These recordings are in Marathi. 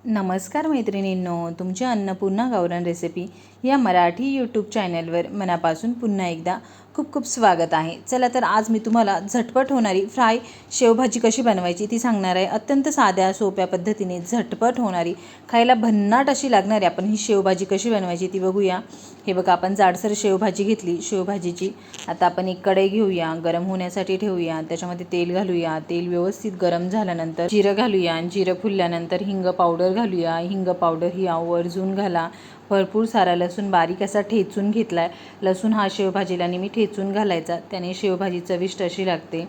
नमस्कार मैत्रिणींनो, तुमच्या अन्नपूर्णा गावरान रेसिपी या मराठी यूट्यूब चॅनलवर मनापासून पुन्हा एकदा खूप खूप स्वागत आहे। चला तर आज मी तुम्हाला झटपट होणारी फ्राय शेवभाजी कशी बनवायची ती सांगणार आहे। अत्यंत साध्या सोप्या पद्धतीने झटपट होणारी, खायला भन्नाट अशी लागणारी आपण ही शेवभाजी कशी बनवायची ती बघूया। हे बघा, आपण जाडसर शेवभाजी घेतली। शेवभाजीची आता आपण एक कढई घेऊया, गरम होण्यासाठी ठेवूया। त्याच्यामध्ये तेल घालूया। तेल व्यवस्थित गरम झाल्यानंतर जिरं घालूया। जिरं फुलल्यानंतर हिंग पावडर घालूया। हिंग पावडर ही आवर्जून घाला। भरपूर सारा लसूण बारीक असा ठेचून घेतलाय। लसूण हा शेवभाजीला नेहमी ठेचून घालायचा, त्याने शेवभाजी चविष्ट अशी लागते।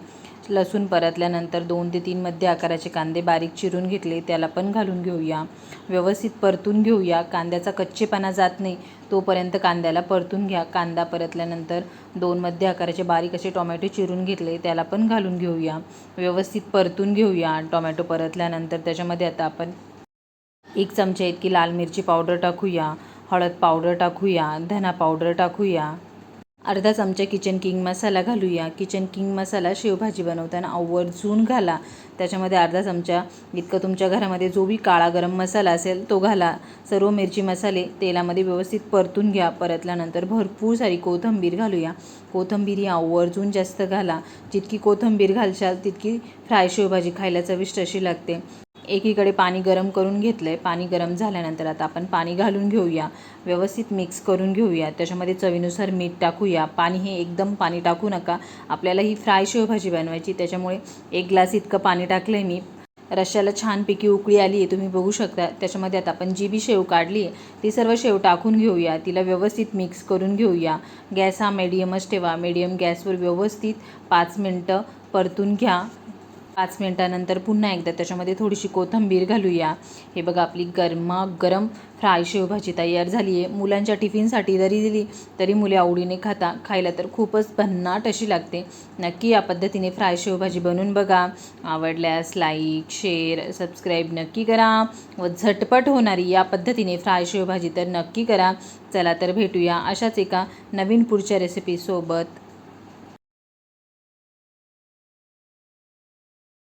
लसूण परतल्यानंतर 2 ते 3 मध्य आकाराचे कांदे बारीक चिरून घेतले, त्याला पण घालून घेऊया। व्यवस्थित परतून घेऊया। कांद्याचा कच्चेपणा जात नाही तोपर्यंत कांद्याला परतून घ्या। कांदा परतल्यानंतर 2 मध्य आकाराचे बारीक असे टोमॅटो चिरून घेतले, त्याला पण घालून घेऊया। व्यवस्थित परतून घेऊया। टोमॅटो परतल्यानंतर त्याच्यामध्ये आता आपण 1 चमचा इतकी लाल मिरची पावडर टाकूया। हळद पावडर टाकूया। धना पावडर टाकूया। अर्धा चमचा किचन किंग मसाला घालूया। किचन किंग मसाला शेवभाजी बनवताना आवर्जून घाला। त्याच्यामध्ये अर्धा चमचा इतका तुमच्या घरामध्ये जो बी काळा गरम मसाला असेल तो घाला। सर्व मिरची मसाले तेलामध्ये व्यवस्थित परतून घ्या। परतल्यानंतर भरपूर सारी कोथिंबीर घालूया। कोथिंबीर ही आवर्जून जास्त घाला। जितकी कोथिंबीर घालशाल तितकी फ्राय शेवभाजी खायला चविष्ट अशी लागते। एकीकडे पाणी गरम करून घेतलंय। पाणी गरम झाल्यानंतर आता आपण पाणी घालून घेऊया। व्यवस्थित मिक्स करून घेऊया। त्याच्यामध्ये चवीनुसार मीठ टाकूया। पाणी हे एकदम पाणी टाकू नका, आपल्याला ही फ्राय शेवभाजी बनवायची, त्याच्यामुळे 1 ग्लास इतकं पाणी टाकलंय मी। रश्श्याला छानपैकी उकळी आली आहे, तुम्ही बघू शकता। त्याच्यामध्ये आता आपण जी बी शेव काढली आहे ती सर्व शेव टाकून घेऊया। तिला व्यवस्थित मिक्स करून घेऊया। गॅस हा मीडियमच ठेवा। मीडियम गॅसवर व्यवस्थित 5 मिनटं परतून घ्या। 5 मिनटानंतर पुन्हा एकदा त्याच्यामध्ये थोडीशी कोथिंबीर घालूया। हे बघा, आपली गरमागरम फ्राय शेवभाजी तयार झाली आहे। मुलांच्या टिफिनसाठी जरी दिली तरी मुले आवडीने खाता। खायला तर खूपच भन्नाट अशी लागते। नक्की या पद्धतीने फ्राय शेवभाजी बनवून बघा। आवडल्यास लाईक, शेअर, सबस्क्राईब नक्की करा व झटपट होणारी या पद्धतीने फ्राय शेवभाजी तर नक्की करा। चला तर भेटूया अशाच एका नवीन पुढच्या रेसिपीसोबत।